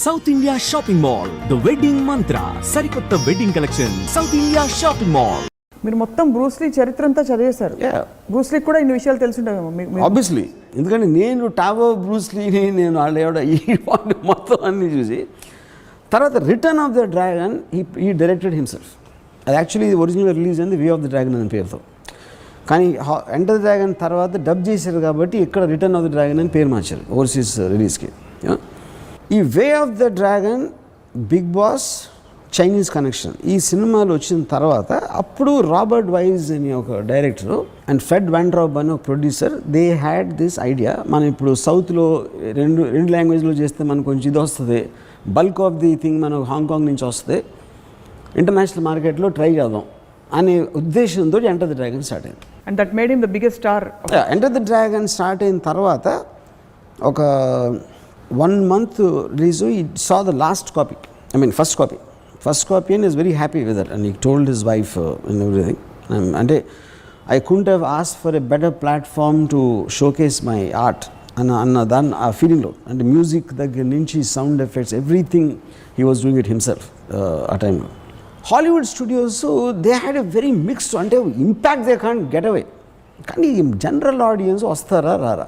South India Shopping Mall, the wedding mantra, sarikotta wedding collection, South India Shopping Mall. మీరు మొత్తం Bruce Lee చరిత్ర అంతా చదివేశారు. Bruce Lee కూడా ఇన్ని విషయాలు తెలుసుంటావేమో. ఆబ్వియస్లీ, ఎందుకంటే నేను టావో బ్రూస్లీని నేను ఈ మొత్తం అన్ని చూసి తర్వాత రిటర్న్ ఆఫ్ ద డ్రాగన్ ఈ డైరెక్టెడ్ హిమ్సెల్ఫ్. అది యాక్చువల్లీ ఒరిజినల్ రిలీజ్ అయింది వే ఆఫ్ ద డ్రాగన్ అనే పేరుతో, కానీ ఎంటర్ ద డ్రాగన్ తర్వాత డబ్ చేశారు కాబట్టి ఇక్కడ రిటర్న్ ఆఫ్ ద డ్రాగన్ అని పేరు మార్చారు ఓవర్సీస్ రిలీజ్కి. ఈ way of the dragon, big boss, Chinese connection ఈ సినిమాలు వచ్చిన తర్వాత అప్పుడు రాబర్ట్ వైజ్ అని ఒక డైరెక్టర్ అండ్ ఫెడ్ వాండ్రాబ్ అని ఒక producer, they had this idea. మనం ఇప్పుడు సౌత్లో రెండు లాంగ్వేజ్లో చేస్తే మనకు కొంచెం ఇది వస్తుంది, బల్క్ ఆఫ్ ది థింగ్ మనకు హాంకాంగ్ నుంచి వస్తుంది, ఇంటర్నేషనల్ మార్కెట్లో ట్రై చేద్దాం అనే ఉద్దేశంతో ఎంటర్ ద డ్రాగన్ స్టార్ట్ అయింది. And that made him the biggest star. Enter the dragon start అయిన తర్వాత ఒక 1 month రిలీజ్, ఈ saw the last copy, first copy and is very happy with it, and he told his wife and everything. అంటే I couldn't have asked for a better platform to showcase my art అన్న దాని ఆ ఫీలింగ్లో, అంటే music దగ్గర నుంచి sound effects everything he was doing it himself ఆ టైంలో. Hollywood studios they had a very mixed, అంటే impact they can't get away, కానీ జనరల్ ఆడియన్స్ వస్తారా రారా.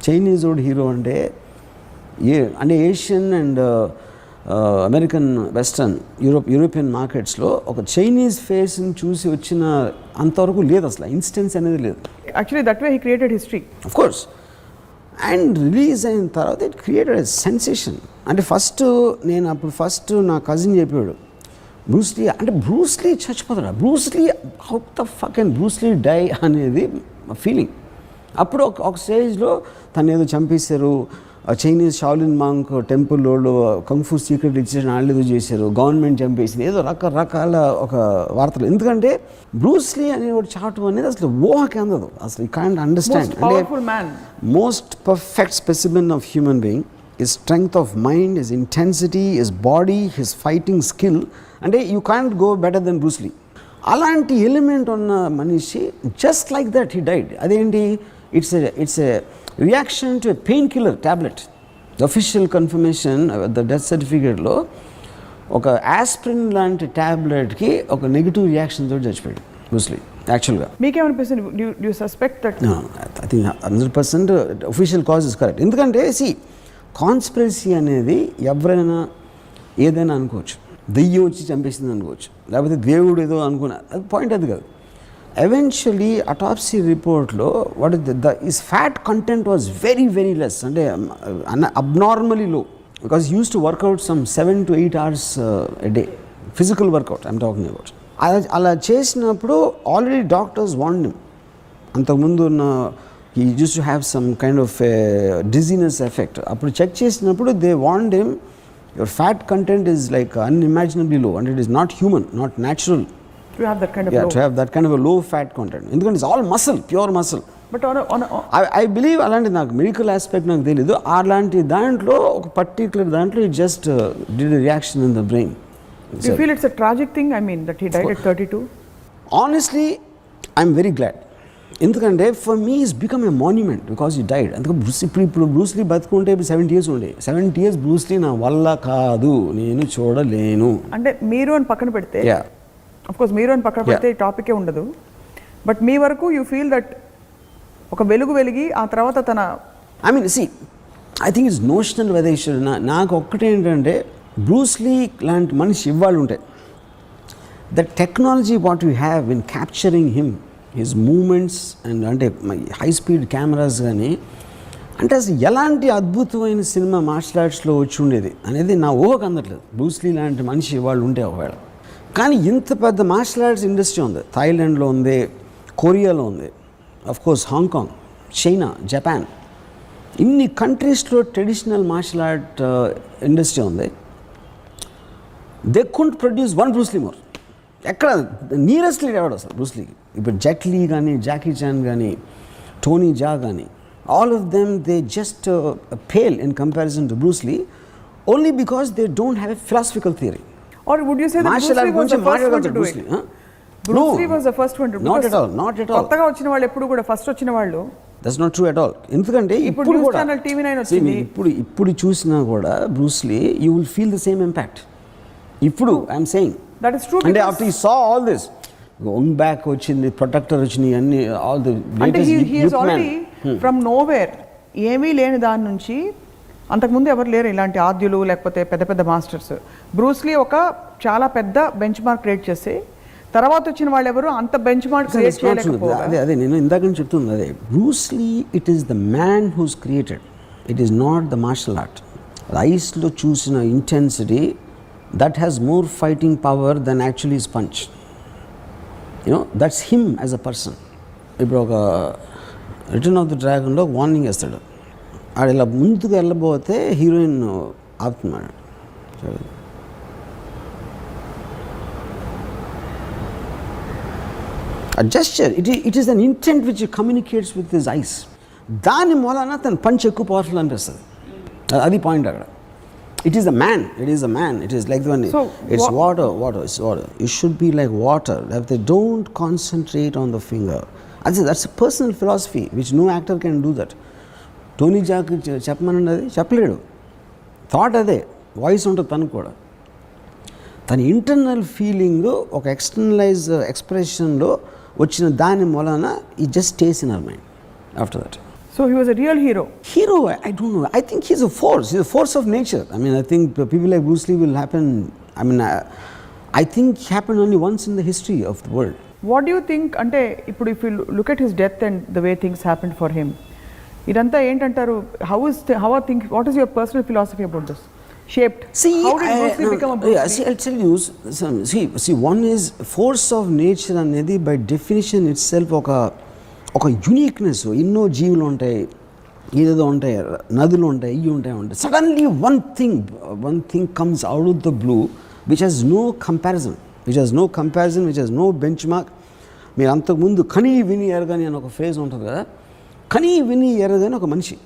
చైనీస్ హీరో అంటే Asian and American, western, European మార్కెట్స్లో ఒక చైనీస్ ఫేస్ని చూసి వచ్చిన అంతవరకు లేదు, అసలు ఇన్స్టెన్స్ అనేది లేదు. Actually that way he created history of course. And release అయిన తర్వాత ఇట్ క్రియేటెడ్ ఎ సెన్సేషన్. అంటే ఫస్ట్ నా కజిన్ చెప్పాడు, బ్రూస్లీ చచ్చిపోతాడా, how the fuck and Bruce Lee die అనేది ఫీలింగ్. అప్పుడు ఒక స్టేజ్లో తను ఏదో చంపేశారు, చైనీస్ షాలిన్ మాంక్ టెంపుల్ వాళ్ళు కంఫూ సీక్రెట్ ఇచ్చేసిన వాళ్ళు ఏదో చేశారు, గవర్నమెంట్ చంపేసింది, ఏదో రకరకాల ఒక వార్తలు. ఎందుకంటే బ్రూస్లీ అనే ఒక చాటు అనేది అసలు ఊహకి అందదు, అసలు యూ కాంట్ అండర్స్టాండ్. అంటే most perfect specimen of human being, his strength of mind, his intensity, his body, his fighting skill, అంటే you can't go better than Bruce Lee. అలాంటి ఎలిమెంట్ ఉన్న మనిషి just like that he died. అదేంటి, it's a reaction to a pain killer tablet. The official confirmation the death సర్టిఫికేట్లో ఒక aspirin లాంటి టాబ్లెట్కి ఒక negative reaction తోటి చచ్చిపోయాడు బ్రూస్లీ. యాక్చువల్గా మీకేమనిపిస్తుంది, do suspect that? I think 100% official cause is correct. ఎందుకంటే కాన్స్పిరసీ అనేది ఎవరైనా ఏదైనా అనుకోవచ్చు, దెయ్యం వచ్చి చంపేసింది అనుకోవచ్చు, లేకపోతే దేవుడు ఏదో అనుకున్నా, అది పాయింట్ అది కాదు. Eventually, autopsy report-lo what is his fat content was very, very less, and abnormally low, because he used to work out some 7 to 8 hours a day, physical workout I'm talking about. Ala chesinappudu already doctors warned him. Antamundu he used to have some kind of dizziness effect. Appudu check chesinappudu they warned him, your fat content is like unimaginably low, and it is not human, not natural. To have that kind of low. To have that kind of a low fat content. Because it's all muscle, pure muscle. But I believe alanti నాకు medical aspect నాకు తెలియదు, అలాంటి దాంట్లో ఒక particular దాంట్లో it just did a reaction in the brain. Do you feel it's a tragic thing, that he died at 32? Honestly, I'm very glad. ఎందుకంటే for me he's become a monument because he died. అందుకే ఇప్పుడు Bruce Lee బతుకుంటే 70 years ఉండే, 70 years Bruce Lee నా వల్ల కాదు, నేను చూడలేను. అంటే మీరు అని పక్కన పెడితే, అఫ్ కోర్స్ మీరు అని పక్కన పెడితే ఈ టాపికే ఉండదు, బట్ మీ వరకు యూ ఫీల్ దట్ ఒక వెలిగి ఆ తర్వాత తన I think it's notional weather. నాకు ఒక్కటేంటంటే బ్రూస్లీ లాంటి మనిషి ఇవ్వాలి ఉంటాయి, the technology what you have in capturing him, his movements and అంటే హై స్పీడ్ కెమెరాస్ కానీ, అంటే అసలు ఎలాంటి అద్భుతమైన సినిమా మార్షల్ ఆర్ట్స్లో వచ్చి ఉండేది అనేది నా ఊహకు అందట్లేదు. బ్రూస్లీ లాంటి మనిషి ఇవాళ ఉంటే ఒకవేళ. కానీ ఇంత పెద్ద మార్షల్ ఆర్ట్స్ ఇండస్ట్రీ ఉంది, థాయిలాండ్లో ఉంది, కొరియాలో ఉంది, of course Hong Kong, China, Japan, ఇన్ని కంట్రీస్లో ట్రెడిషనల్ మార్షల్ ఆర్ట్ ఇండస్ట్రీ ఉంది. They couldn't produce one Bruce Lee more. ఎక్కడ నియరెస్ట్లీ ఎవడు అసలు బ్రూస్లీకి? ఇప్పుడు జెట్ లీ కానీ, జాకీ చాన్ కానీ, టోనీ జా కానీ, all of them they just pale in comparison to Bruce Lee, only because they don't have a philosophical theory. Or would you say that Bruce Lee was the first one to do it? Bruce Lee was the first one to do it. Not at all. కొత్తగా వచ్చిన వాళ్ళు ఎప్పుడు కూడా first వచ్చిన వాళ్ళు that's not true at all. ఎందుకంటే ఇప్పుడు news కూడా ఛానల్ TV9 వచ్చింది. ఇప్పుడు చూసినా కూడా Bruce Lee you will feel the same impact. ఇప్పుడు I'm saying that is true. అంటే after you saw all this own back వచ్చింది, ప్రొటెక్టర్ వచ్చినాయి, అన్ని ఆల్ ది అంటే he is already from nowhere, ఏమీ లేని దాని నుంచి. అంతకుముందు ఎవరు లేరు ఇలాంటి ఆద్యులు లేకపోతే పెద్ద పెద్ద మాస్టర్స్. బ్రూస్లీ ఒక చాలా పెద్ద బెంచ్ మార్క్ క్రియేట్ చేసి తర్వాత వచ్చిన వాళ్ళు ఎవరు అంత బెంచ్ మార్క్ క్రియేట్ చేయలేకపోయారు. అదే నేను ఇందాక నుంచి చెప్తుంది అదే. Bruce Lee it is the man who's created, it is not the martial art. ఐస్లో చూసిన intensity that has more fighting power than actually is punch. You know that's him as a person. ఇప్పుడు ఒక రిటర్న్ ఆఫ్ ద డ్రాగన్లో warning వేస్తాడు, ఆడ ఇలా ముందుకు వెళ్ళబోతే హీరోయిన్ ఆపుతున్నాడు. ఆ gesture it is an intent which communicates with his eyes. దాని మూలన తన పంచ్ ఎక్కువ పవర్ఫుల్ అనిపిస్తుంది. అది పాయింట్ అక్కడ. It is a man. It is like the one. So it's water. It should be like water. If they don't concentrate on the finger, that's a personal philosophy which no actor can do that. Tony Jaa చెప్పమన్నది చెప్పలేడు. Thought అదే, voice ఉంటుంది తనకు కూడా. తన internal feeling ఒక externalise ఎక్స్ప్రెషన్లో వచ్చిన దాని మూలన ఈ just stays in our mind after that. So he was a real hero. Hero, I don't know. I think he's a force. He's a force of nature. I mean, I think people like Bruce Lee will happen. I mean, I think happened only once in the history of the world. What do you think? Ante ఇప్పుడు if you look at his death and the way things happened for him, ఇదంతా ఏంటంటారు? What is your personal philosophy about this? Shaped. How did Bruce Lee become a Bruce Lee? See, I'll tell you. See, one is force of nature అనేది by definition itself ఒక uniqueness. ఎన్నో జీవులు ఉంటాయి, ఏదేదో ఉంటాయి, నదులు ఉంటాయి, ఇవి ఉంటాయి. Suddenly one thing comes out of the blue which has no comparison, which has no benchmark. మీరు అంతకుముందు కనీ విని ఎరగని అని ఒక ఫ్రేజ్ ఉంటుంది కదా, కనీ విని ఎరగని ఒక మనిషి,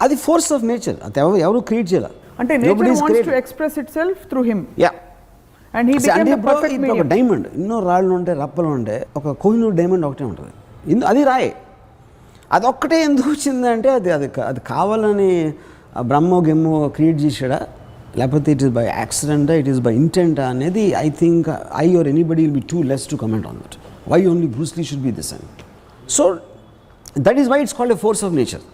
అది ఫోర్స్ ఆఫ్ నేచర్. అది ఎవరు క్రియేట్ చేయాలి. అంటే nature wants to express itself through him. Yeah. And he became the perfect medium. ఒక డైమండ్, ఎన్నో రాళ్ళు ఉంటాయి, రప్పలు ఉంటాయి, ఒక కోహినూర్ డైమండ్ ఒకటే ఉంటుంది. అది రాయి. అదొక్కటే ఎందుకు వచ్చిందంటే అది కావాలని బ్రహ్మో గెమ్మో క్రియేట్ చేసాడా, లేకపోతే ఇట్ ఈస్ బై యాక్సిడెంటా, ఇట్ ఈస్ బై ఇంటెంట్ అనేది I think I or anybody will be too less to comment on that. Why only Bruce Lee should be this and so that is why it's called a force of nature.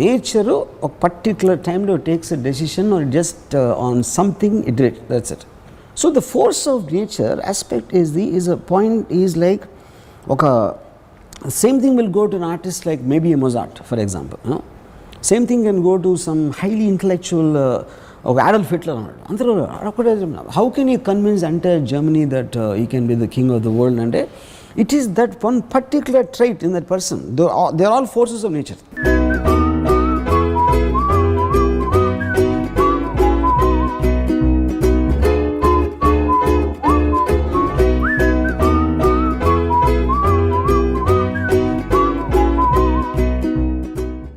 Nature ఒక particular టైంలో takes a decision or just on something that's it. So the force of nature aspect is a point is like ఒక same thing will go to an artist like maybe a Mozart, for example. You know? Same thing can go to some highly intellectual Adolf Hitler. How can you convince entire Germany that he can be the king of the world? And it is that one particular trait in that person. They are all forces of nature.